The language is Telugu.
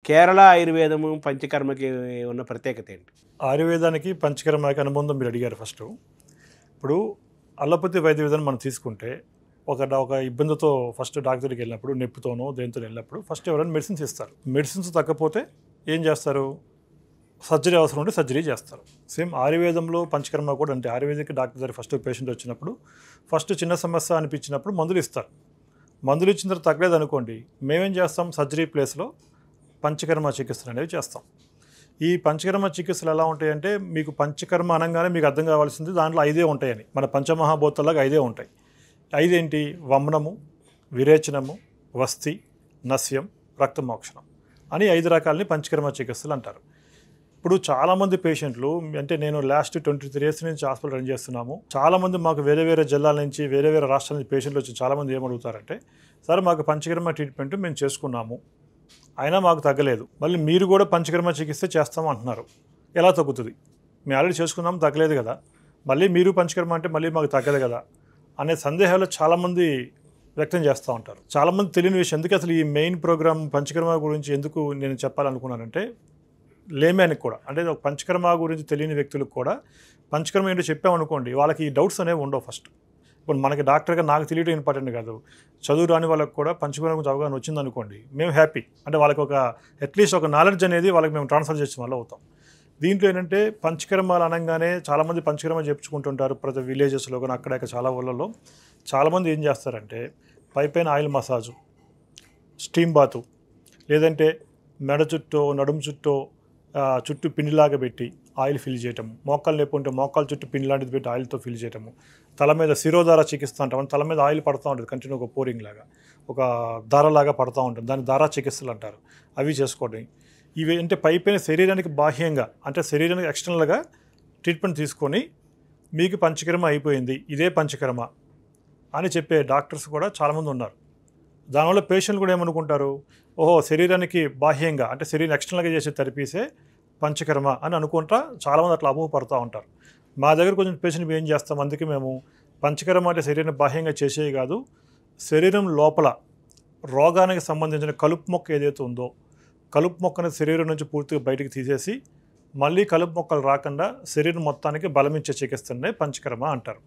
కేరళ ఆయుర్వేదము పంచకర్మకి ఉన్న ప్రత్యేకత ఏంటి? ఆయుర్వేదానికి పంచకర్మకి అనుబంధం మీరు అడిగారు ఫస్ట్. ఇప్పుడు అలోపతి వైద్య విధానం మనం తీసుకుంటే ఒక ఇబ్బందితో ఫస్ట్ డాక్టర్కి వెళ్ళినప్పుడు, నొప్పితోనో దేనితో వెళ్ళినప్పుడు ఫస్ట్ ఎవరైనా మెడిసిన్స్ ఇస్తారు. మెడిసిన్స్ తగ్గపోతే ఏం చేస్తారు? సర్జరీ అవసరం ఉంటే సర్జరీ చేస్తారు. సేమ్ ఆయుర్వేదంలో పంచకర్మ కూడా అంటే ఆయుర్వేదిక్ డాక్టర్ దగ్గర ఫస్ట్ పేషెంట్ వచ్చినప్పుడు ఫస్ట్ చిన్న సమస్య అనిపించినప్పుడు మందులు ఇస్తారు. మందులు ఇచ్చిన తర్వాత తగ్గలేదు అనుకోండి, మేమేం చేస్తాం? సర్జరీ ప్లేస్లో పంచకర్మ చికిత్సలు అనేవి చేస్తాం. ఈ పంచకర్మ చికిత్సలు ఎలా ఉంటాయంటే, మీకు పంచకర్మ అనగానే మీకు అర్థం కావాల్సింది దాంట్లో 5 ఉంటాయని. మన పంచమహాభూతాల్లాగా 5 ఉంటాయి. 5 ఏంటి? వమనము, విరేచనము, వస్తి, నస్యం, రక్తమోక్షణం అని 5 రకాలని పంచకర్మ చికిత్సలు అంటారు. ఇప్పుడు చాలామంది పేషెంట్లు అంటే నేను లాస్ట్ 23 ఇయర్స్ నుంచి హాస్పిటల్ రన్ చేస్తున్నాము. చాలామంది మాకు వేరే వేరే జిల్లాల నుంచి వేరే వేరే రాష్ట్రాల నుంచి పేషెంట్లు వచ్చి చాలామంది ఏమడుగుతారంటే, సార్ మాకు పంచకర్మ ట్రీట్మెంట్ మేము చేసుకున్నాము, అయినా మాకు తగ్గలేదు, మళ్ళీ మీరు కూడా పంచకర్మ చికిత్స చేస్తాము అంటున్నారు, ఎలా తగ్గుతుంది? మేము ఆల్రెడీ చేసుకున్నాము, తగ్గలేదు కదా, మళ్ళీ మీరు పంచకర్మ అంటే మళ్ళీ మాకు తగ్గదు కదా అనే సందేహాలు చాలామంది వ్యక్తం చేస్తూ ఉంటారు. చాలామంది తెలియని విషయం, ఎందుకు అసలు ఈ మెయిన్ ప్రోగ్రామ్ పంచకర్మ గురించి ఎందుకు నేను చెప్పాలనుకున్నానంటే, లేమ్యానికి కూడా అంటే ఒక పంచకర్మ గురించి తెలియని వ్యక్తులకు కూడా పంచకర్మ ఏంటో చెప్పామనుకోండి, వాళ్ళకి ఈ డౌట్స్ అనేవి ఉండవు. ఫస్ట్ ఇప్పుడు మనకి డాక్టర్గా నాకు తెలియడం ఇంపార్టెంట్ కాదు, చదువు రాని వాళ్ళకి కూడా పంచకర్మ గురించి అవగాహన వచ్చిందనుకోండి, మేము హ్యాపీ. అంటే వాళ్ళకి ఒక అట్లీస్ట్ ఒక నాలెడ్జ్ అనేది వాళ్ళకి మేము ట్రాన్స్ఫర్ చేసిన వాళ్ళు అవుతాం. దీంట్లో ఏంటంటే పంచకర్మలు అనగానే చాలామంది పంచకర్మ చెప్పుకుంటుంటారు ప్రతి విలేజెస్లో కానీ అక్కడ చాలా ఊళ్ళలో. చాలామంది ఏం చేస్తారంటే పైపైన ఆయిల్ మసాజు, స్టీమ్ బాతు, లేదంటే మెడ చుట్టూ నడుము చుట్టూ పిండిలాగా పెట్టి ఆయిల్ ఫిల్ చేయటము, మోకాలు నొప్పి ఉంటే మోకాలు చుట్టూ పిండి లాంటిది పెట్టి ఆయిల్తో ఫిల్ చేయటము, తల మీద శిరోధార చికిత్స అంటాం, తల మీద ఆయిల్ పడుతూ ఉంటుంది కంటిన్యూ, ఒక పోరింగ్ లాగా ఒక దారలాగా పడుతూ ఉంటుంది, దాన్ని దారా చికిత్సలు అంటారు. అవి చేసుకోవడం, ఇవి అంటే పైపైన శరీరానికి బాహ్యంగా అంటే శరీరానికి ఎక్స్టర్నల్గా ట్రీట్మెంట్ తీసుకొని మీకు పంచకర్మ అయిపోయింది, ఇదే పంచకర్మ అని చెప్పే డాక్టర్స్ కూడా చాలామంది ఉన్నారు. దానివల్ల పేషెంట్లు కూడా ఏమనుకుంటారు, ఓహో శరీరానికి బాహ్యంగా అంటే శరీరం ఎక్స్టర్నల్గా చేసే థెరపీసే పంచకర్మ అని అనుకుంటా చాలామంది అట్లా అపోహపడుతూ ఉంటారు. మా దగ్గర కొంచెం పేషెంట్ ఏం చేస్తాం, అందుకే మేము పంచకర్మ అంటే శరీరం బాహ్యంగా చేసేవి కాదు, శరీరం లోపల రోగానికి సంబంధించిన కలుపు మొక్క ఏదైతే ఉందో కలుపు మొక్కని శరీరం నుంచి పూర్తిగా బయటికి తీసేసి మళ్ళీ కలుపు మొక్కలు రాకుండా శరీరం మొత్తానికి బలమిచ్చే చికిత్సనే పంచకర్మ అంటారు.